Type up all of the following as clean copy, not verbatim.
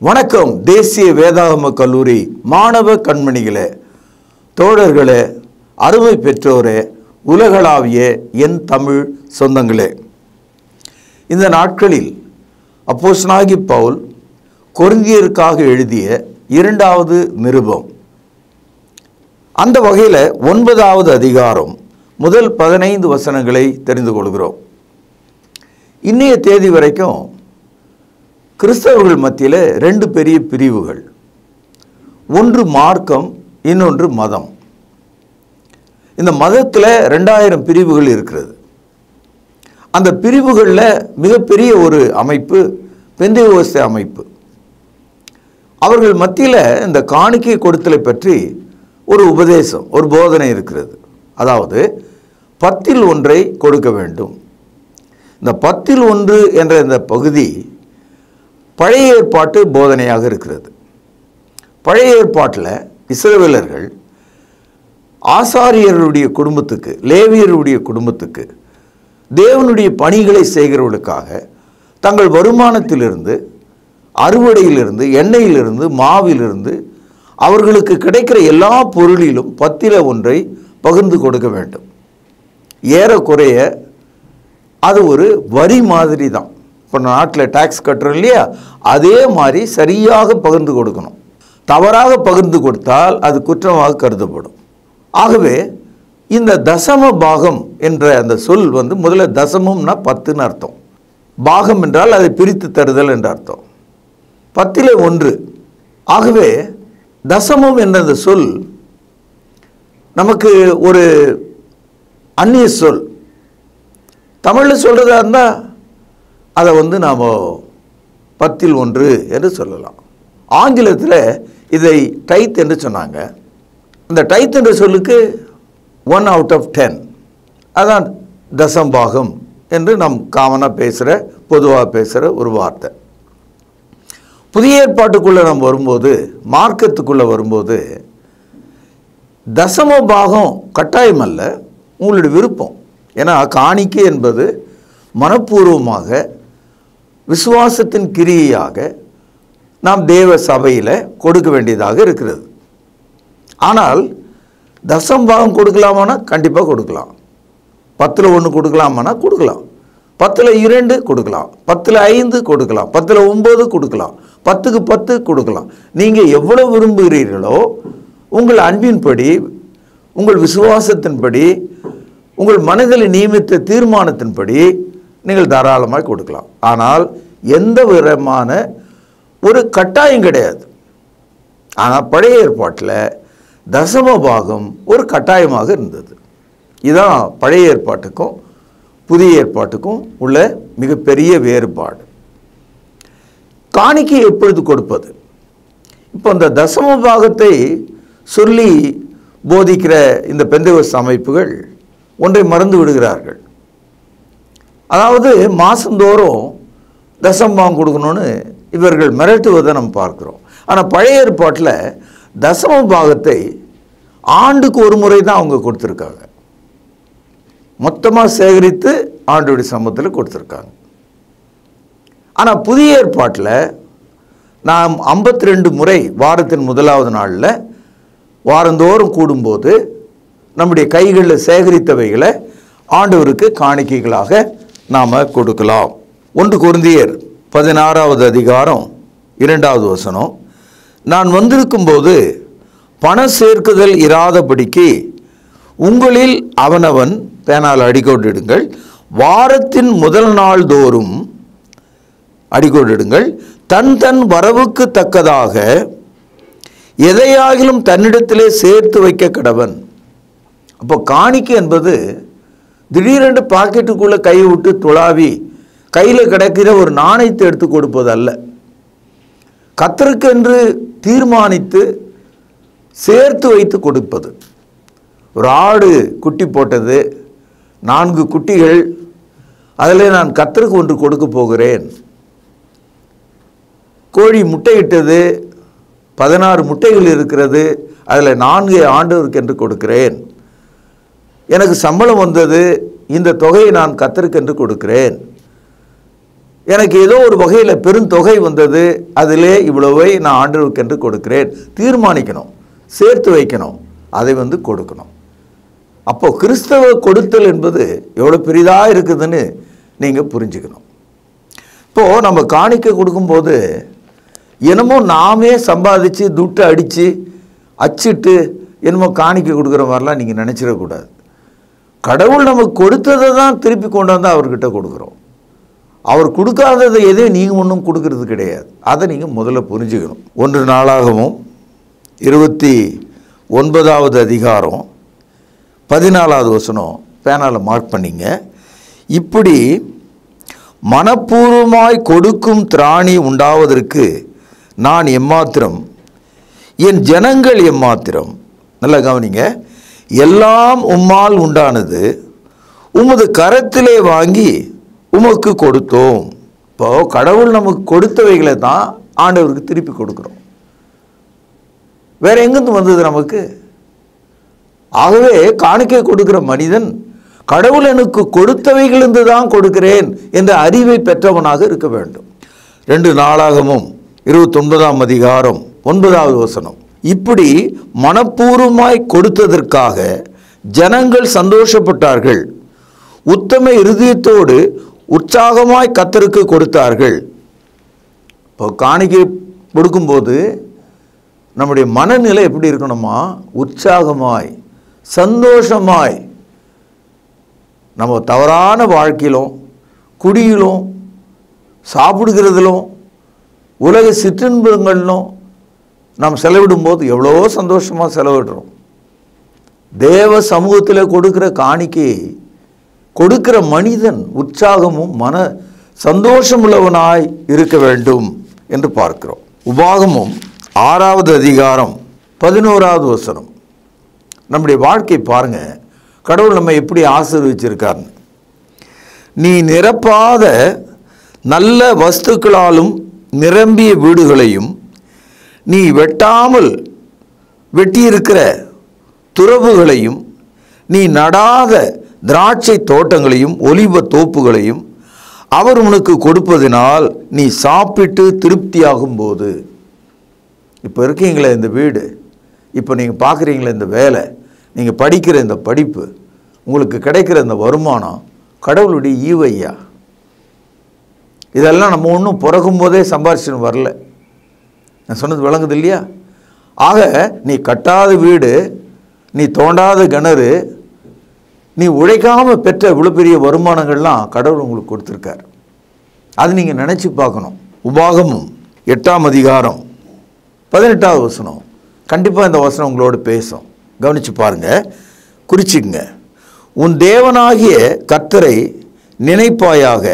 வணக்கம். தேசிய வேதாகம கல்லூரி மாணவ கண்மணிகளே, தோழர்களே, அருமை பெற்றோரே, உலகளாவிய என் தமிழ் சொந்தங்களே, இந்த நாட்களில் அப்போஸ்தலனாகிய பவுல் கொரிந்தியருக்காக எழுதிய 2வது நிருபம், அந்த வகையில் 9வது அதிகாரம் முதல் 15 வசனங்களை தெரிந்து கொள்கிறோம். இன்னைய தேதி வரைக்கும் கிறிஸ்தவர்கள் மத்தியில் 2 பெரிய பிரிவுகள், ஒன்று மார்க்கம், இன்னொன்று மதம். இந்த மதத்தில் 2000 பிரிவுகள் இருக்கிறது. அந்த பிரிவுகளில் மிகப்பெரிய ஒரு அமைப்பு பெந்தேகோஸ்தே அமைப்பு. அவர்கள் மத்தியில் இந்த காணிக்கை கொடுத்தலை பற்றி ஒரு உபதேசம், ஒரு போதனை இருக்கிறது. அதாவது 10ல் 1 கொடுக்க வேண்டும். இந்த 10ல் 1 என்ற இந்த பகுதி பழைய ஏற்பாட்டு போதனையாக இருக்கிறது. பழைய ஏற்பாட்டில் இஸ்ரவேலர்கள் ஆசாரியருடைய குடும்பத்துக்கு, லேவியருடைய குடும்பத்துக்கு தேவனுடைய பணிகளை செய்கிறவர்களுக்காக தங்கள் வருமானத்திலிருந்து, அறுவடையிலிருந்து, எண்ணெயிலிருந்து, மாவிலிருந்து அவர்களுக்கு கிடைக்கிற எல்லா பொருளிலும் 10ல் 1 பகிர்ந்து கொடுக்க வேண்டும். ஏறக்குறைய அது ஒரு வரி மாதிரி தான். இப்போ நாட்டில் டேக்ஸ் கட்டுறோம் இல்லையா, அதே மாதிரி சரியாக பகிர்ந்து கொடுக்கணும். தவறாக பகிர்ந்து கொடுத்தால் அது குற்றமாக கருதப்படும். ஆகவே இந்த தசம பாகம் என்ற அந்த சொல் முதல்ல தசமம்னா 10ன்னு அர்த்தம். பாகம் என்றால் அதை பிரித்து தருதல் என்ற அர்த்தம். 10ல் 1. ஆகவே தசமம் என்ற அந்த சொல் நமக்கு ஒரு அந்நிய சொல். தமிழில் சொல்கிறதா இருந்தால் அதை நாம் 10ல் 1 என்று சொல்லலாம். ஆங்கிலத்தில் இதை டைத் என்று சொன்னாங்க. இந்த டைத் என்ற சொல்லுக்கு 1 out of 10, அதான் தசம்பாகம் என்று நாம் காமனாக பேசுகிற, பொதுவாக பேசுகிற ஒரு வார்த்தை. புதிய ஏற்பாட்டுக்குள்ளே நம்ம வரும்போது, மார்க்கத்துக்குள்ளே வரும்போது, தசம பாகம் கட்டாயம் அல்ல, உங்களுடைய விருப்பம். ஏன்னா காணிக்கை என்பது மனப்பூர்வமாக விசுவாசத்தின் கிரியையாக நாம் தேவ சபையில் கொடுக்க வேண்டியதாக இருக்கிறது. ஆனால் தசம்பாகம் கொடுக்கலாமானா கண்டிப்பாக கொடுக்கலாம். 10ல் 1 கொடுக்கலாமானா கொடுக்கலாம். 10ல் 2 கொடுக்கலாம். 10ல் 5 கொடுக்கலாம். 10ல் 9 கொடுக்கலாம். 10க்கு 10 கொடுக்கலாம். நீங்கள் எவ்வளோ விரும்புகிறீர்களோ உங்கள் அன்பின்படி, உங்கள் விசுவாசத்தின்படி, உங்கள் மனதில் நியமித்த தீர்மானத்தின்படி நீங்கள் தாராளமாக கொடுக்கலாம். ஆனால் எந்த விதமான ஒரு கட்டாயம் கிடையாது. ஆனால் பழைய ஏற்பாட்டில் தசம பாகம் ஒரு கட்டாயமாக இருந்தது. இதுதான் பழைய ஏற்பாட்டுக்கும் புதிய ஏற்பாட்டுக்கும் உள்ள மிகப்பெரிய வேறுபாடு. காணிக்கை எப்பொழுது கொடுப்பது? இப்போ இந்த தசம பாகத்தை சொல்லி போதிக்கிற இந்த பெந்தேகோஸ்தே அமைப்புகள் ஒன்றை மறந்து விடுகிறார்கள். அதாவது மாதந்தோறும் தசம்பாகம் கொடுக்கணும்னு இவர்கள் மிரட்டுவதை நம்ம பார்க்குறோம். ஆனால் பழைய ஏற்பாட்டில் தசம பாகத்தை ஆண்டுக்கு ஒரு முறை தான் அவங்க கொடுத்துருக்காங்க. மொத்தமாக சேகரித்து ஆண்டுடைய சமூகத்தில் கொடுத்துருக்காங்க. ஆனால் புதிய ஏற்பாட்டில் நாம் 52 முறை வாரத்தின் 1வது நாளில் வாரந்தோறும் கூடும்போது நம்முடைய கைகளில் சேகரித்தவைகளை ஆண்டவருக்கு காணிக்கைகளாக நாம் கொடுக்கலாம். 1 கொரிந்தியர் 16வது அதிகாரம் 2வது வசனம், நான் வந்திருக்கும்போது பண சேர்க்குதல் இராதபடிக்கு உங்களில் அவனவன் பேனால் அடிக்கோடிடுங்கள், வாரத்தின் முதல் நாள் தோறும் அடிக்கோடிடுங்கள், தன் தன் வரவுக்கு தக்கதாக எதையாகிலும் தன்னிடத்திலே சேர்த்து வைக்க கடவன். அப்போ காணிக்கை என்பது திடீரென்று பாக்கெட்டுக்குள்ளே கை விட்டு துளாவி கையில் கிடைக்கிற ஒரு நாணயத்தை எடுத்து கொடுப்பது அல்ல. கர்த்தருக்கென்று தீர்மானித்து சேர்த்து வைத்து கொடுப்பது. ஒரு ஆடு குட்டி போட்டது, 4 குட்டிகள், அதில் நான் கர்த்தருக்கு ஒன்று கொடுக்க போகிறேன். கோழி முட்டையிட்டது, 16 முட்டைகள் இருக்கிறது, அதில் 4 ஆண்டவருக்கு என்று கொடுக்கிறேன். எனக்கு சம்பளம் வந்தது, இந்த தொகையை நான் கர்த்தருக்கு என்று கொடுக்கிறேன். எனக்கு ஏதோ ஒரு வகையில் பெருந்தொகை வந்தது, அதிலே இவ்வளவை நான் ஆண்டவருக்கென்று கொடுக்கிறேன். தீர்மானிக்கணும், சேர்த்து வைக்கணும், அதை கொடுக்கணும். அப்போ கிறிஸ்தவ கொடுத்தல் என்பது எவ்வளோ பெரிதாக இருக்குதுன்னு நீங்கள் புரிஞ்சுக்கணும். இப்போது நம்ம காணிக்கை கொடுக்கும்போது என்னமோ நாமே சம்பாதிச்சு துட்டு அடித்து அச்சிட்டு என்னமோ காணிக்கை கொடுக்குற மாதிரிலாம் நீங்கள் நினச்சிடக்கூடாது. கடவுள் நமக்கு கொடுத்ததை தான் திருப்பி கொண்டாந்து அவர்கிட்ட கொடுக்குறோம். அவர் கொடுக்காததை எதையும் நீங்கள் ஒன்றும் கொடுக்கறது கிடையாது. அதை நீங்கள் முதல்ல புரிஞ்சுக்கணும். 1 நாளாகவும் 29வது அதிகாரம் 14வது வசனம் பேனாவில் மார்க் பண்ணிங்க. இப்படி மனப்பூர்வமாய் கொடுக்கும் திராணி உண்டாவதற்கு நான் எம்மாத்திரம், என் ஜனங்கள் எம்மாத்திரம். நல்லா கவனிங்க. எல்லாம் உம்மால் உண்டானது, உமது கரத்திலே வாங்கி உமக்கு கொடுத்தோம். இப்போ கடவுள் நமக்கு கொடுத்தவைகளை தான் ஆண்டவருக்கு திருப்பி கொடுக்குறோம். வேற எங்கிருந்து வந்தது நமக்கு? ஆகவே காணிக்கை கொடுக்கிற மனிதன் கடவுள் எனக்கு கொடுத்தவைகளிலிருந்து தான் கொடுக்கிறேன் என்ற அறிவை பெற்றவனாக இருக்க வேண்டும். 2 நாளாகமும் 29ஆம் அதிகாரம் 9வது வசனம். இப்படி மனப்பூர்வமாய் கொடுத்ததற்காக ஜனங்கள் சந்தோஷப்பட்டார்கள், உத்தம இருதயத்தோடு உற்சாகமாய் கர்த்தருக்கு கொடுத்தார்கள். இப்போ காணிக்கை கொடுக்கும்போது நம்முடைய மனநிலை எப்படி இருக்கணுமா? உற்சாகமாய், சந்தோஷமாய். நம்ம தவறான வாழ்க்கையிலும், குடியிலும், சாப்பிடுகிறதிலும், உலக சிற்றின்பங்களிலும் நாம் செலவிடும்போது எவ்வளோ சந்தோஷமாக செலவிடுறோம். தேவ சமூகத்தில் கொடுக்கிற காணிக்கையை கொடுக்கிற மனிதன் உற்சாகமும் மன சந்தோஷமுள்ளவனாய் இருக்க வேண்டும் என்று பார்க்கிறோம். உபாகமும் 6வது அதிகாரம் 11வது வசனம். நம்முடைய வாழ்க்கை பாருங்க, கடவுள் நம்ம எப்படி ஆசீர்வதிச்சிருக்காருன்னு. நீ நிரப்பாத நல்ல வஸ்துக்களாலும் நிரம்பிய வீடுகளையும், நீ வெட்டாமல் வெட்டியிருக்கிற துறவுகளையும், நீ நடாத திராட்சை தோட்டங்களையும் ஒலிவ தோப்புகளையும் அவர் உனக்கு கொடுப்பதினால் நீ சாப்பிட்டு திருப்தியாகும் போது. இப்போ இருக்கீங்களே இந்த வீடு, இப்போ நீங்கள் பார்க்குறீங்களே இந்த வேலை, நீங்கள் படிக்கிற இந்த படிப்பு, உங்களுக்கு கிடைக்கிற இந்த வருமானம் கடவுளுடைய ஈவையா. இதெல்லாம் நம்ம ஒன்றும் பிறக்கும் போதே சம்பாரிச்சுன்னு வரல. நான் சொன்னது விளங்குது இல்லையா? ஆக நீ கட்டாத வீடு, நீ தோண்டாத கிணறு, நீ உழைக்காமல் பெற்ற இவ்வளோ பெரிய வருமானங்கள்லாம் கடவுள் உங்களுக்கு கொடுத்துருக்கார். அது நீங்கள் நினச்சி பார்க்கணும். உபாகமும் 8ஆம் அதிகாரம் 18வது வசனம். கண்டிப்பாக இந்த வசனம் உங்களோட பேசும். கவனித்து பாருங்கள், குறிச்சிங்க. உன் தேவனாகிய கர்த்தரை நினைப்பாயாக,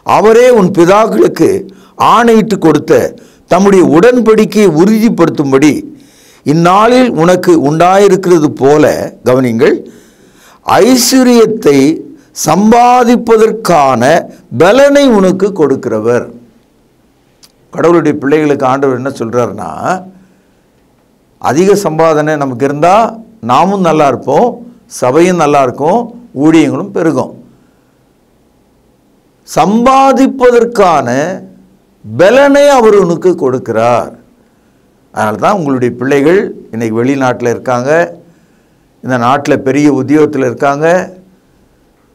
அவரே உன் பிதாக்களுக்கு ஆணையிட்டு கொடுத்த தம்முடைய உடன்படிக்கையை உறுதிப்படுத்தும்படி இந்நாளில் உனக்கு உண்டாயிருக்கிறது போல, கவனிங்கள், ஐஸ்வர்யத்தை சம்பாதிப்பதற்கான பலனை உனக்கு கொடுக்கிறவர். கடவுளுடைய பிள்ளைகளுக்கு ஆண்டவர் என்ன சொல்கிறாருன்னா, அதிக சம்பாதனை நமக்கு இருந்தால் நாமும் நல்லா இருப்போம், சபையும் நல்லா இருக்கும், ஊழியங்களும் பெருகும். சம்பாதிப்பதற்கான பலனை அவர் உனக்கு கொடுக்கிறார். அதனால தான் உங்களுடைய பிள்ளைகள் இன்றைக்கி வெளிநாட்டில் இருக்காங்க, இந்த நாட்டில் பெரிய உத்தியோகத்தில் இருக்காங்க,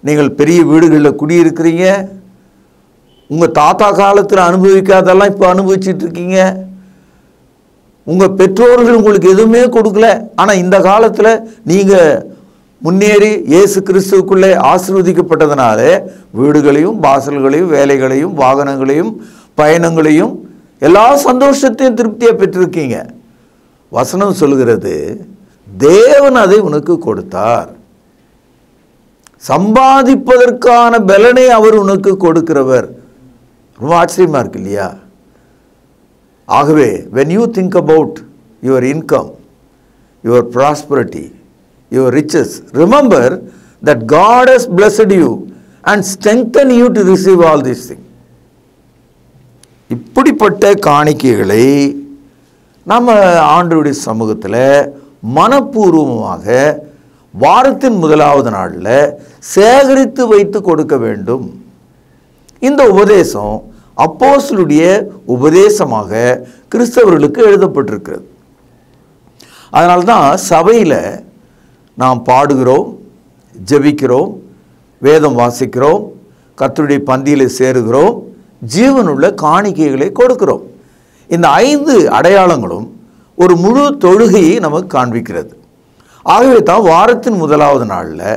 நீங்கள் பெரிய வீடுகளில் குடியிருக்கிறீங்க. உங்கள் தாத்தா காலத்தில் அனுபவிக்காதெல்லாம் இப்போ அனுபவிச்சுட்ருக்கீங்க. உங்கள் பெற்றோர்கள் உங்களுக்கு எதுவுமே கொடுக்கல, ஆனால் இந்த காலத்தில் நீங்கள் முன்னேறி இயேசு கிறிஸ்துவுக்குள்ளே ஆசீர்வதிக்கப்பட்டதுனால வீடுகளையும் வாசல்களையும் வேலைகளையும் வாகனங்களையும் பயணங்களையும் எல்லா சந்தோஷத்தையும் திருப்தியாக பெற்றிருக்கீங்க. வசனம் சொல்கிறது, தேவன் அதை உனக்கு கொடுத்தார். சம்பாதிப்பதற்கான பலனை அவர் உனக்கு கொடுக்கிறவர். ரொம்ப ஆச்சரியமாக இருக்கு இல்லையா? ஆகவே when you think about your income, your prosperity, your riches, remember that God has blessed you and strengthened you to receive all these things. இப்படிப்பட்ட காணிக்கைகளை நம்ம ஆண்டவருடைய சமூகத்தில் மனப்பூர்வமாக வாரத்தின் முதலாவது நாளில் சேகரித்து வைத்து கொடுக்க வேண்டும். இந்த உபதேசம் அப்போஸ்தலருடைய உபதேசமாக கிறிஸ்தவர்களுக்கு எழுதப்பட்டிருக்கிறது. அதனால்தான் சபையில் நாம் பாடுகிறோம், ஜெபிக்கிறோம், வேதம் வாசிக்கிறோம், கர்த்தருடைய பந்தியில் சேருகிறோம், ஜீவனுள்ள காணிக்கைகளை கொடுக்கிறோம். இந்த 5 அடையாளங்களும் ஒரு முழு தொழுகையை நமக்கு காண்பிக்கிறது. ஆகவே தான் வாரத்தின் முதலாவது நாளில்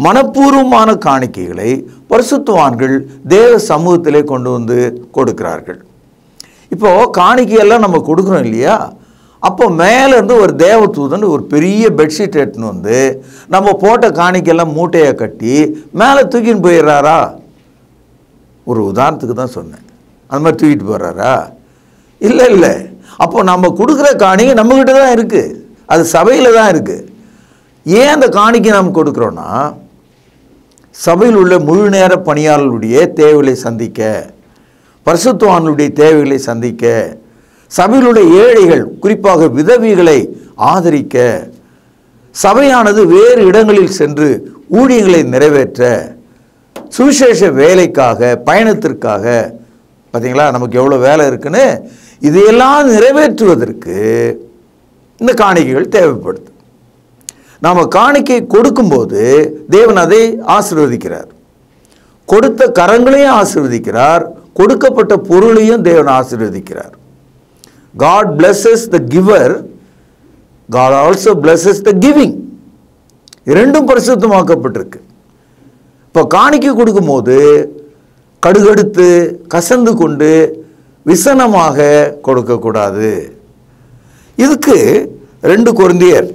மனப்பூர்வமான காணிக்கைகளை பரிசுத்தவான்கள் தேவ சமூகத்திலே கொண்டு வந்து கொடுக்கிறார்கள். இப்போது காணிக்கையெல்லாம் நம்ம கொடுக்குறோம் இல்லையா, அப்போ மேலேருந்து ஒரு தேவதூதன் ஒரு பெரிய பெட்ஷீட் எடுத்துன்னு வந்து நம்ம போட்ட காணிக்கையெல்லாம் மூட்டையை கட்டி மேலே தூக்கின்னு போயிடுறாரா? ஒரு உதாரணத்துக்கு தான் சொன்னேன். அந்த மாதிரி தூக்கிட்டு போகிறாரா? இல்லை இல்லை. அப்போ நம்ம கொடுக்குற காணிக்கை நம்மக்கிட்ட தான் இருக்குது, அது சபையில் தான் இருக்குது. ஏன் அந்த காணிக்கை நாம் கொடுக்குறோன்னா, சபையில் உள்ள முழு நேர பணியாளர்களுடைய தேவைகளை சந்திக்க, பரிசுத்தவான்களுடைய தேவைகளை சந்திக்க, சபையில் உள்ள ஏழைகள் குறிப்பாக விதவிகளை ஆதரிக்க, சபையானது வேறு இடங்களில் சென்று ஊழியங்களை நிறைவேற்ற, சுவிசேஷ வேலைக்காக, பயணத்திற்காக, பார்த்தீங்களா நமக்கு எவ்வளோ வேலை இருக்குன்னு, இதையெல்லாம் நிறைவேற்றுவதற்கு இந்த காணிக்கைகள் தேவைப்படுது. நாம் காணிக்கை கொடுக்கும்போது தேவன் அதை ஆசீர்வதிக்கிறார். கொடுத்த கரங்களையும் ஆசீர்வதிக்கிறார், கொடுக்கப்பட்ட பொருளையும் தேவன் ஆசீர்வதிக்கிறார். God blesses the giver, God also blesses the giving. இரண்டும் பரிசுத்தமாக்கப்பட்டிருக்கு. இப்போ காணிக்கை கொடுக்கும்போது கடுகடுத்து கசந்து கொண்டு விசனமாக கொடுக்கக்கூடாது. இதுக்கு 2 கொரிந்தியர்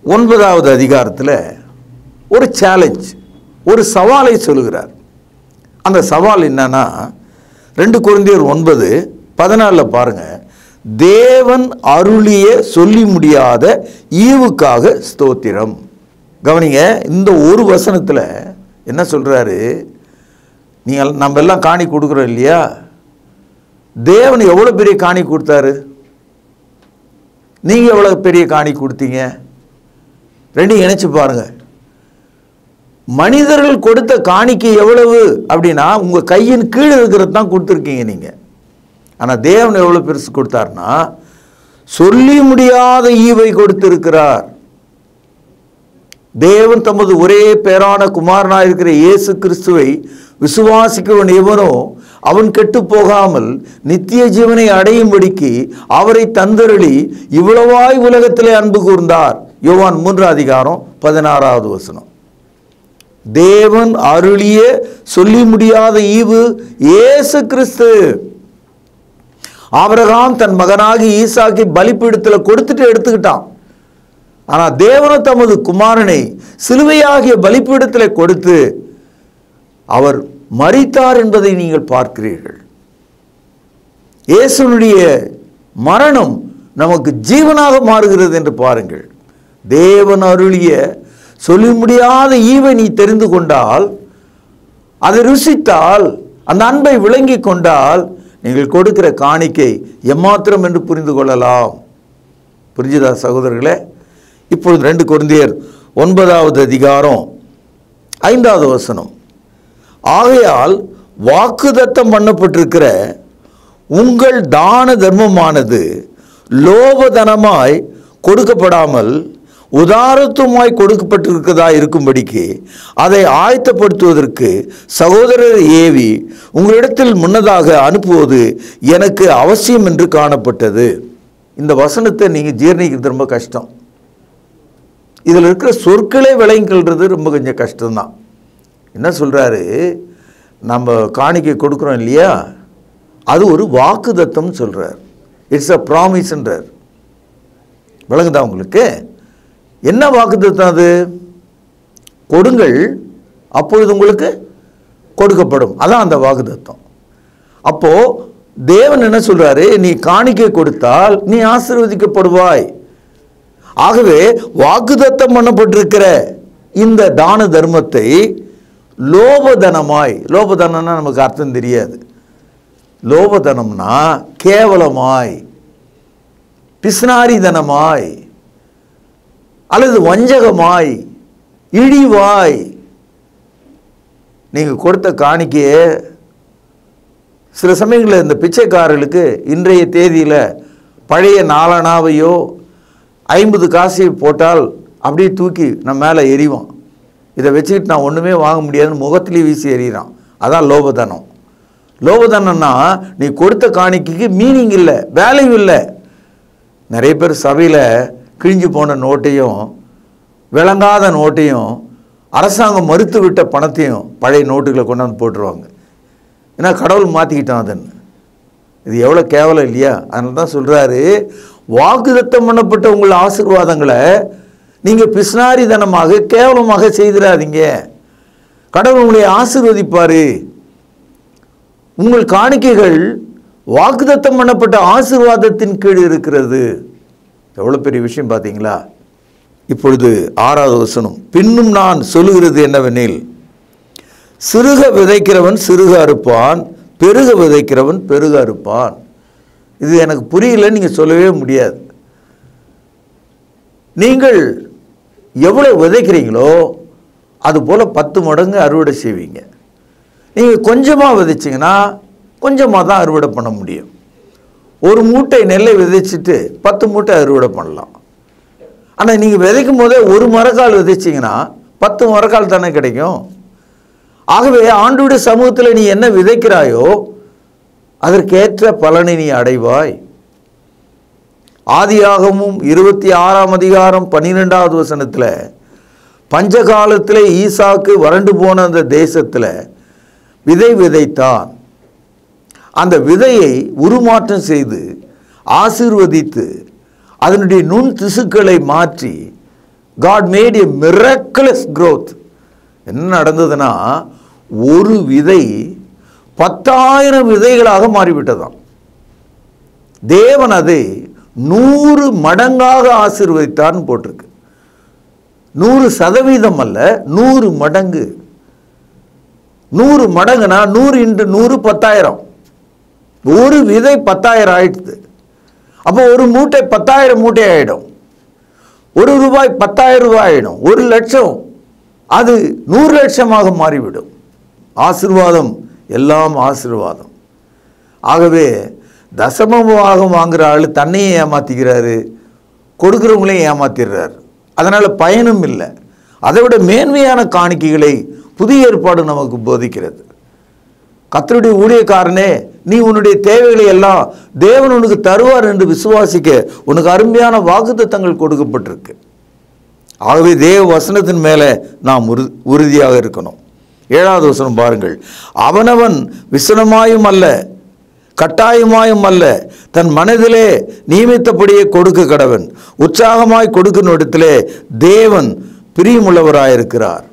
9வது அதிகாரத்தில் ஒரு சேலஞ்ச், ஒரு சவாலை சொல்கிறார். அந்த சவால் என்னன்னா 2 கொரிந்தியர் 9:14 பாருங்க. தேவன் அருளிய சொல்லி முடியாத ஈவுக்காக ஸ்தோத்திரம். கவனிங்க, இந்த ஒரு வசனத்தில் என்ன சொல்கிறாரு? நீங்கள் நம்ம எல்லாம் காணி கொடுக்குறோம் இல்லையா, தேவன் எவ்வளோ பெரிய காணி கொடுத்தாரு, நீங்கள் எவ்வளோ பெரிய காணி கொடுத்தீங்க? ரெண்டையும் இணைச்சு பாருங்க. மனிதர்கள் கொடுத்த காணிக்கை எவ்வளவு அப்படின்னா உங்கள் கையின் கீழே இருக்கிறது தான் கொடுத்துருக்கீங்க நீங்கள். ஆனால் தேவன் எவ்வளோ பெருசு கொடுத்தார்னா சொல்லி முடியாத ஈவை கொடுத்திருக்கிறார். தேவன் தமது ஒரே பேரான குமாரனாக இருக்கிற இயேசு கிறிஸ்துவை விசுவாசிக்கிறவன் எவனோ அவன் கெட்டு போகாமல் நித்திய ஜீவனை அடையும்படிக்கு அவரை தந்தருளி இவ்வளவாய் உலகத்திலே அன்பு கூர்ந்தார். யோவான் 3:16 வசனம். தேவன் அருளிய சொல்லி முடியாத ஈவு இயேசு கிறிஸ்து. ஆபிரகாம் தன் மகனாகி ஈசாக்கை பலிபீடத்தில் கொடுத்துட்டு எடுத்துக்கிட்டான். ஆனால் தேவன் தமது குமாரனை சிலுவையாகிய பலிபீடத்தில் கொடுத்து அவர் மரித்தார் என்பதை நீங்கள் பார்க்கிறீர்கள். இயேசுனுடைய மரணம் நமக்கு ஜீவனாக மாறுகிறது என்று பாருங்கள். தேவன் அருளிய சொல்லி முடியாத ஈவை நீ தெரிந்து கொண்டால், அதை ருசித்தால், அந்த அன்பை விளங்கி கொண்டால், நீங்கள் கொடுக்கிற காணிக்கை எம்மாத்திரம் என்று புரிந்து கொள்ளலாம். புரிஞ்சுதா சகோதரர்களே? இப்பொழுது 2 கொரிந்தியர் 9வது அதிகாரம் 5வது வசனம். ஆகையால் வாக்குதத்தம் பண்ணப்பட்டிருக்கிற உங்கள் தான தர்மமானது லோபதனமாய் கொடுக்கப்படாமல் உதாரத்துவமாய் கொடுக்கப்பட்டிருக்கிறதா இருக்கும்படிக்கு அதை ஆயத்தப்படுத்துவதற்கு சகோதரர் ஏவி உங்களிடத்தில் முன்னதாக அனுப்புவது எனக்கு அவசியம் என்று காணப்பட்டது. இந்த வசனத்தை நீங்கள் ஜீர்ணிக்கிறது ரொம்ப கஷ்டம். இதில் இருக்கிற சொற்களே விளங்கிக்கிறது ரொம்ப கொஞ்சம் கஷ்டம்தான். என்ன சொல்கிறாரு? நம்ம காணிக்கை கொடுக்குறோம் இல்லையா, அது ஒரு வாக்குதத்தம் சொல்கிறார். இட்ஸ் அ ப்ராமிஸ்ன்றார். விளங்குதா உங்களுக்கு? என்ன வாக்குத்தத்தம் அது? கொடுங்கள் அப்பொழுது உங்களுக்கு கொடுக்கப்படும். அதான் அந்த வாக்குத்தத்தம். அப்போது தேவன் என்ன சொல்கிறாரு? நீ காணிக்கை கொடுத்தால் நீ ஆசீர்வதிக்கப்படுவாய். ஆகவே வாக்குத்தத்தம் பண்ணப்பட்டிருக்கிற இந்த தான தர்மத்தை லோபதனமாய், லோபதனம்னா நமக்கு அர்த்தம் தெரியாது. லோபதனம்னா கேவலமாய், பிஸ்னாரிதனமாய், அல்லது வஞ்சகமாய், இழிவாய் நீங்கள் கொடுத்த காணிக்கையை சில சமயங்களில் இந்த பிச்சைக்காரர்களுக்கு இன்றைய தேதியில் பழைய நாலனாவையோ 50 காசையோ போட்டால் அப்படியே தூக்கி நம்ம மேலே எறிவான். இதை வச்சுக்கிட்டு நான் ஒன்றுமே வாங்க முடியாதுன்னு முகத்திலேயே வீசி எறிகிறான். அதான் லோபதனம். லோபதனம்னா நீ கொடுத்த காணிக்கைக்கு மீனிங் இல்லை, வேல்யூ இல்லை. நிறைய பேர் சபையில் கிழிஞ்சு போன நோட்டையும் விளங்காத நோட்டையும் அரசாங்கம் மறுத்து விட்ட பணத்தையும் பழைய நோட்டுகளை கொண்டாந்து போட்டுருவாங்க. ஏன்னா கடவுள் மாற்றிக்கிட்டான் அதன்னு. இது எவ்வளோ கேவலம் இல்லையா? அதனால தான் சொல்கிறாரு, வாக்குத்தத்தம் பண்ணப்பட்ட உங்கள் ஆசீர்வாதங்களை நீங்கள் பிஸ்னாரிதனமாக கேவலமாக செய்திடாதீங்க. கடவுள் உங்களை ஆசீர்வதிப்பார். உங்கள் காணிக்கைகள் வாக்குத்தத்தம் பண்ணப்பட்ட ஆசீர்வாதத்தின் கீழ் இருக்கிறது. எவ்வளோ பெரிய விஷயம் பார்த்தீங்களா? இப்பொழுது 6வது வசனம், பின்னும் நான் சொல்லுகிறது என்னவெனில், சிறுக விதைக்கிறவன் சிறுக அறுப்பான், பெருக விதைக்கிறவன் பெருக அறுப்பான். இது எனக்கு புரியல, நீங்கள் சொல்லவே முடியாது. நீங்கள் எவ்வளோ விதைக்கிறீங்களோ அதுபோல் 10 மடங்கு அறுவடை செய்வீங்க. நீங்கள் கொஞ்சமாக விதைச்சிங்கன்னா கொஞ்சமாக தான் அறுவடை பண்ண முடியும். ஒரு மூட்டை நெல்லை விதைச்சிட்டு 10 மூட்டை அறுவடை பண்ணலாம். ஆனால் நீங்கள் விதைக்கும் போதே ஒரு மரக்கால் விதைச்சிங்கன்னா 10 மரக்கால் தானே கிடைக்கும். ஆகவே ஆண்டவருடைய சமூகத்தில் நீ என்ன விதைக்கிறாயோ அதற்கேற்ற பலனை நீ அடைவாய். ஆதியாகமும் 26ஆம் அதிகாரம் 12வது வசனத்தில், பஞ்ச காலத்தில் ஈசாக்கு வறண்டு போன அந்த தேசத்தில் விதை விதைத்தான். அந்த விதையை உருமாற்றம் செய்து ஆசீர்வதித்து அதனுடைய நுண் திசுக்களை மாற்றி God made a miraculous growth. என்ன நடந்ததுன்னா, ஒரு விதை 10,000 விதைகளாக மாறிவிட்டதாம். தேவன் அதை 100 மடங்காக ஆசீர்வதித்தார்னு போட்டிருக்கு. 100% அல்ல, 100 மடங்கு. 100 மடங்குனா 100 × 100 10,000. ஒரு விதை 10,000 ஆயிடுது. அப்போ ஒரு மூட்டை 10,000 மூட்டை ஆகிடும். ₹1 10,000 ஆகிடும். 1 லட்சம் அது 100 லட்சமாக மாறிவிடும். ஆசீர்வாதம் எல்லாம் ஆசீர்வாதம். ஆகவே தசமபாகம் வாங்குகிற ஆள் தன்னையே ஏமாற்றிக்கிறாரு, கொடுக்குறவங்களையும் ஏமாத்திடுறாரு. அதனால் பயனும் இல்லை. அதை விட மேன்மையான காணிக்கைகளை புதிய ஏற்பாடு நமக்கு போதிக்கிறது. கர்த்தருடைய ஊழியக்காரனே, நீ உன்னுடைய தேவைகளை எல்லாம் தேவன் உனக்கு தருவார் என்று விசுவாசிக்க உனக்கு அருமையான வாக்குத்தத்தங்கள் கொடுக்கப்பட்டிருக்கு. ஆகவே தேவ வசனத்தின் மேலே நாம் உறுதியாக இருக்கணும். 7வது வசனம் பாருங்கள், அவனவன் விசனமாயும் அல்ல கட்டாயமாயும் அல்ல, தன் மனதிலே நியமித்தபடியே கொடுக்க கடவன். உற்சாகமாய் கொடுக்கிற இடத்திலே தேவன் பிரியமுள்ளவராயிருக்கிறார்.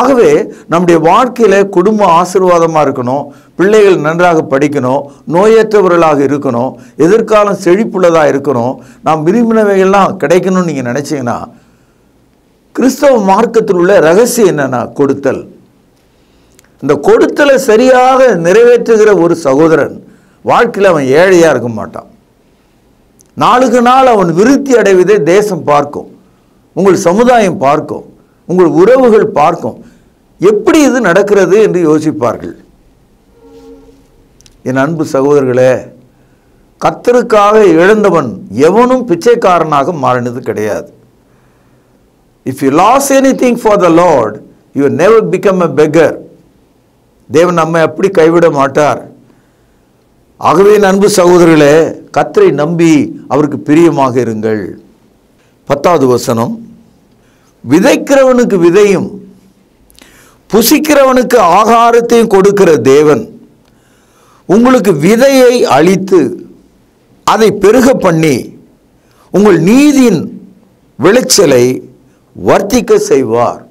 ஆகவே நம்முடைய வாழ்க்கையில் குடும்பம் ஆசீர்வாதமாக இருக்கணும், பிள்ளைகள் நன்றாக படிக்கணும், நோயற்றவர்களாக இருக்கணும், எதிர்காலம் செழிப்புள்ளதாக இருக்கணும், நாம் விரும்பினவைகள்லாம் கிடைக்கணும்னு நீங்கள் நினச்சிங்கன்னா, கிறிஸ்தவ மார்க்கத்தில் உள்ள ரகசியம் என்னன்னா கொடுத்தல். இந்த கொடுத்தலை சரியாக நிறைவேற்றுகிற ஒரு சகோதரன் வாழ்க்கையில் அவன் ஏழையாக இருக்க மாட்டான். நாளுக்கு நாள் அவன் விருத்தி அடைவதை தேசம் பார்க்கும், உங்கள் சமுதாயம் பார்க்கும், உங்கள் உறவுகள் பார்க்கும். எப்படி இது நடக்கிறது என்று யோசிப்பார்கள். என் அன்பு சகோதரர்களே, கர்த்தருக்காக இழந்தவன் எவனும் பிச்சைக்காரனாக மாறினது கிடையாது. If you lost anything for the Lord, you will never become a beggar. தேவன் நம்மை அப்படி கைவிட மாட்டார். ஆகவே அன்பு சகோதரர்களே, கர்த்தரை நம்பி அவருக்கு பிரியமாக இருங்கள். 10வது வசனம், விதைக்கிறவனுக்கு விதையும் புசிக்கிறவனுக்கு ஆகாரத்தையும் கொடுக்கிற தேவன் உங்களுக்கு விதையை அளித்து அதை பெருக பண்ணி உங்கள் நீதியின் விளைச்சலை வர்த்திக்க செய்வார்.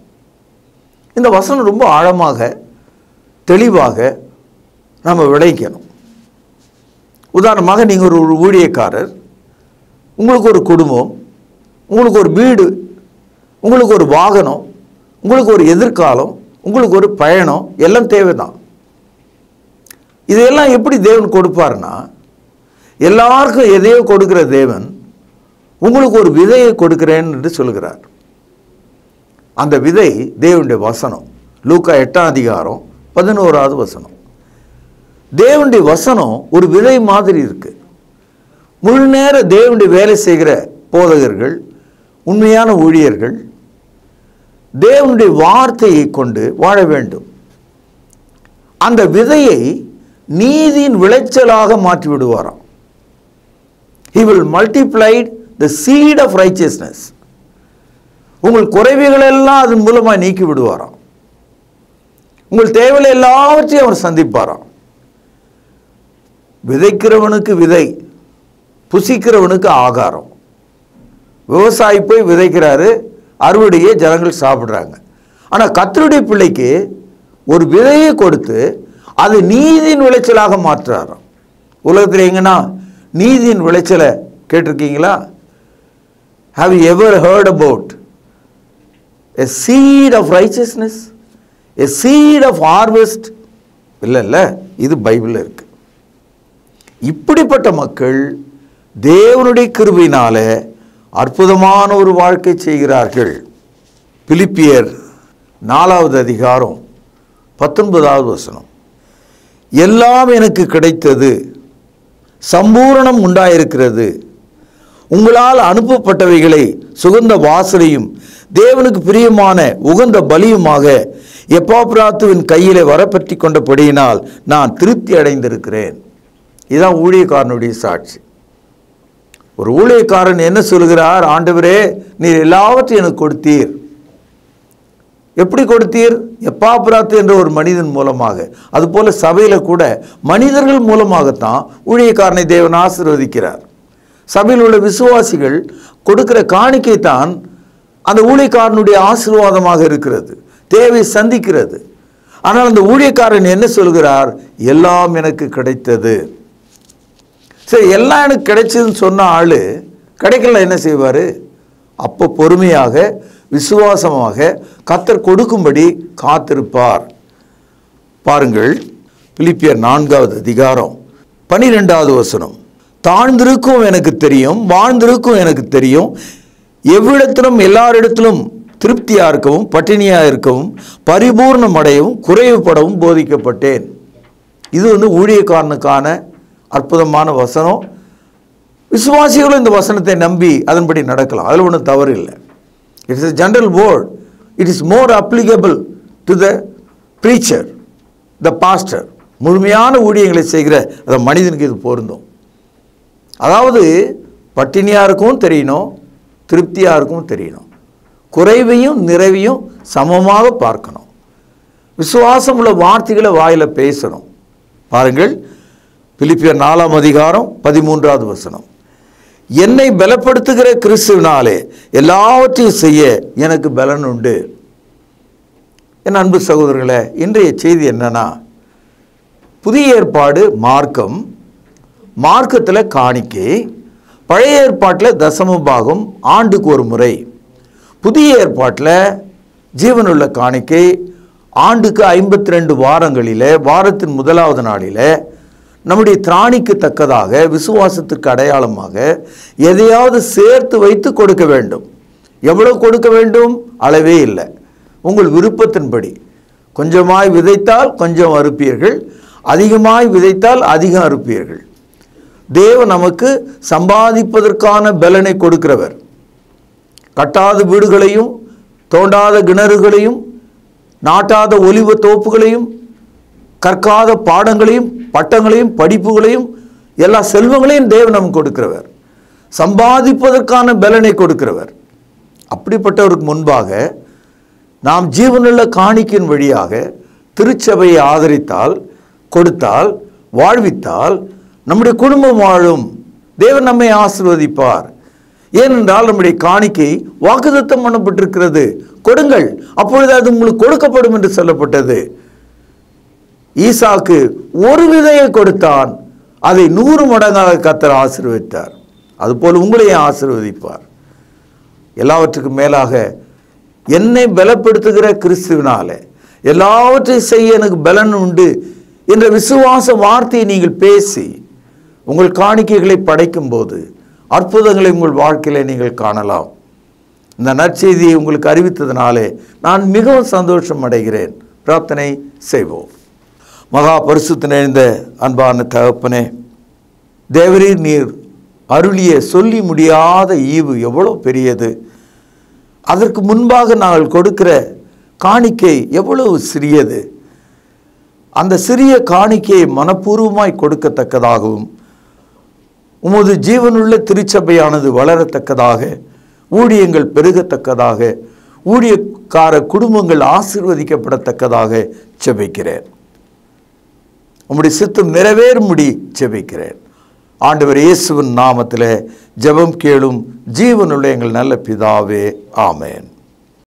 இந்த வசனம் ரொம்ப ஆழமாக தெளிவாக நம்ம விளைக்கணும். உதாரணமாக நீங்கள் ஒரு ஊழியக்காரர், உங்களுக்கு ஒரு குடும்பம், உங்களுக்கு ஒரு வீடு, உங்களுக்கு ஒரு வாகனம், உங்களுக்கு ஒரு எதிர்காலம், உங்களுக்கு ஒரு பயணம், எல்லாம் தேவைதான். இதையெல்லாம் எப்படி தேவன் கொடுப்பார்னா, எல்லாருக்கும் எதையோ கொடுக்கிற தேவன் உங்களுக்கு ஒரு விதையை கொடுக்கிறேன் என்று சொல்கிறார். அந்த விதை தேவனுடைய வசனம். லூக்கா 8ஆம் அதிகாரம் 11வது வசனம். தேவனுடைய வசனம் ஒரு விதை மாதிரி இருக்கு. முழு நேர தேவனுடைய வேலை செய்கிற போதகர்கள், உண்மையான ஊழியர்கள் தேவனுடைய வார்த்தையை கொண்டு வாழ வேண்டும். அந்த விதையை நீதியின் விளைச்சலாக மாற்றி விடுவாராம். He will multiply the seed of righteousness. உங்கள் குறைவுகள் எல்லாம் அதன் மூலமாக நீக்கி விடுவாராம். உங்கள் தேவைகள் எல்லாவற்றையும் அவர் சந்திப்பாராம். விதைக்கிறவனுக்கு விதை, புசிக்கிறவனுக்கு ஆகாரம். விவசாயி போய் விதைக்கிறாரு, அறுவடையை ஜனங்கள் சாப்பிட்றாங்க. ஆனால் கர்த்தருடைய பிள்ளைக்கு ஒரு விதையை கொடுத்து அது நீதியின் விளைச்சலாக மாற்றுறாராம். உலகத்தில் எங்கன்னா நீதியின் விளைச்சலை கேட்டிருக்கீங்களா? Have you ever heard about a seed of righteousness, a seed of harvest? இல்லை, இது பைபிளில் இருக்கு. இப்படிப்பட்ட மக்கள் தேவனுடைய கிருபையினால அற்புதமான ஒரு வாழ்க்கை செய்கிறார்கள். பிலிப்பியர் 4வது அதிகாரம் 19வது வசனம். எல்லாம் எனக்கு கிடைத்தது, சம்பூரணம் உண்டாயிருக்கிறது. உங்களால் அனுப்பப்பட்டவைகளை சுகந்த வாசனையும் தேவனுக்கு பிரியமான உகந்த பலியுமாக எப்பாப்ராத்துவின் கையிலே வரப்பற்றி கொண்டபடியினால் நான் திருப்தி அடைந்திருக்கிறேன். இதுதான் ஊழியக்காரனுடைய சாட்சி. ஒரு ஊழியக்காரன் என்ன சொல்கிறார்? ஆண்டவரே, நீர் எல்லாவற்றையும் எனக்கு கொடுத்தீர். எப்படி கொடுத்தீர்? எப்பாப்ராத்து என்ற ஒரு மனிதன் மூலமாக. அதுபோல சபையில் கூட மனிதர்கள் மூலமாகத்தான் ஊழியக்காரனை தேவன் ஆசீர்வதிக்கிறார். சபையில் உள்ள விசுவாசிகள் கொடுக்கிற காணிக்கை தான் அந்த ஊழியக்காரனுடைய ஆசீர்வாதமாக இருக்கிறது, தேவை சந்திக்கிறது. ஆனால் அந்த ஊழியக்காரன் என்ன சொல்கிறார்? எல்லாம் எனக்கு கிடைத்தது. சரி, எல்லாம் எனக்கு கிடைச்சதுன்னு சொன்ன ஆள் கிடைக்கல என்ன செய்வார்? அப்போ பொறுமையாக விசுவாசமாக கர்த்தர் கொடுக்கும்படி காத்திருப்பார். பாருங்கள், பிலிப்பியர் 4வது அதிகாரம் 12வது வசனம். தாழ்ந்திருக்கும் எனக்கு தெரியும், வாழ்ந்திருக்கும் எனக்கு தெரியும், எவ்விடத்திலும் எல்லாரிடத்திலும் திருப்தியாக இருக்கவும் பட்டினியாக இருக்கவும் பரிபூர்ணம் அடையவும் குறைவுபடவும் போதிக்கப்பட்டேன். இது ஊழியக்காரனுக்கான அற்புதமான வசனம். விசுவாசிகளும் இந்த வசனத்தை நம்பி அதன்படி நடக்கலாம், அதில் ஒன்றும் தவறு இல்லை. It's a general word. It is more applicable to the preacher, the pastor. முழுமையான ஊழியங்களை செய்கிற அந்த மனிதனுக்கு இது பொருந்தும். அதாவது பட்டினியாக இருக்கவும் தெரியணும், திருப்தியாக இருக்கவும் தெரியணும், குறைவையும் நிறைவையும் சமமாக பார்க்கணும், விசுவாசம் உள்ள வார்த்தைகளை வாயில் பேசணும். பாருங்கள், பிலிப்பியர் 4ஆம் அதிகாரம் 13வது வசனம். என்னை பலப்படுத்துகிற கிறிஸ்துவினாலே எல்லாவற்றையும் செய்ய எனக்கு பலன் உண்டு. என் அன்பு சகோதரர்களே, இன்றைய செய்தி என்னன்னா, புதிய ஏற்பாடு மார்க்கம், மார்க்கத்தில் காணிக்கை, பழைய ஏற்பாட்டில் தசம பாகம் ஆண்டுக்கு ஒரு முறை, புதிய ஏற்பாட்டில் ஜீவனுள்ள காணிக்கை ஆண்டுக்கு 52 வாரங்களில் வாரத்தின் முதலாவது நாளில் நம்முடைய திராணிக்கு தக்கதாக விசுவாசத்திற்கு அடையாளமாக எதையாவது சேர்த்து வைத்து கொடுக்க வேண்டும். எவ்வளவு கொடுக்க வேண்டும்? அளவே இல்லை, உங்கள் விருப்பத்தின்படி. கொஞ்சமாய் விதைத்தால் கொஞ்சம் அறுப்பீர்கள், அதிகமாய் விதைத்தால் அதிகம் அறுப்பீர்கள். தேவன் நமக்கு சம்பாதிப்பதற்கான பலனை கொடுக்கிறவர். கட்டாத வீடுகளையும் தோண்டாத கிணறுகளையும் நாட்டாத ஒலிவ தோப்புகளையும் கற்காத பாடங்களையும் பட்டங்களையும் படிப்புகளையும் எல்லா செல்வங்களையும் தேவன் நமக்கு கொடுக்கிறவர். சம்பாதிப்பதற்கான பலனை கொடுக்கிறவர். அப்படிப்பட்டவருக்கு முன்பாக நாம் ஜீவனுள்ள காணிக்கையின் வழியாக திருச்சபையை ஆதரித்தால், கொடுத்தால், வாழ்வித்தால் நம்முடைய குடும்பம் வாழும். தேவன் நம்மை ஆசீர்வதிப்பார். ஏனென்றால் நம்முடைய காணிக்கை வாக்குத்தத்தம் பண்ணப்பட்டிருக்கிறது. கொடுங்கள், அப்பொழுது அது உங்களுக்கு கொடுக்கப்படும் என்று சொல்லப்பட்டது. ஈசாக்கு ஒரு விதையை கொடுத்தான், அதை 100 மடங்காக கர்த்தர் ஆசீர்வதித்தார். அதுபோல் உங்களையும் ஆசீர்வதிப்பார். எல்லாவற்றுக்கும் மேலாக என்னை பலப்படுத்துகிற கிறிஸ்துவினாலே எல்லாவற்றையும் செய்ய எனக்கு பலன் உண்டு என்ற விசுவாச வார்த்தையை நீங்கள் பேசி உங்கள் காணிக்கைகளை படைக்கும் போது அற்புதங்களை உங்கள் வாழ்க்கையில நீங்கள் காணலாம். இந்த நற்செய்தியை உங்களுக்கு அறிவித்ததினாலே நான் மிகவும் சந்தோஷம் அடைகிறேன். பிரார்த்தனை செய்வோம். மகா பரிசுத்த நிறைந்த அன்பான தகப்பனே, தேவரீர் நீர் அருளிய சொல்லி முடியாத ஈவு எவ்வளோ பெரியது. அதற்கு முன்பாக நாங்கள் கொடுக்கிற காணிக்கை எவ்வளவு சிறியது. அந்த சிறிய காணிக்கையை மனப்பூர்வமாய் கொடுக்கத்தக்கதாகவும் உமது ஜீவனுள்ள திருச்சபையானது வளரத்தக்கதாக, ஊழியங்கள் பெருகத்தக்கதாக, ஊழியக்கார குடும்பங்கள் ஆசீர்வதிக்கப்படத்தக்கதாக ஜெபிக்கிறேன். உம்முடைய சித்தம் நிறைவேறும்படி ஜெபிக்கிறேன். ஆண்டவர் இயேசுவின் நாமத்திலே ஜெபம் கேளும் ஜீவனுள்ள எங்கள் நல்ல பிதாவே, ஆமென்.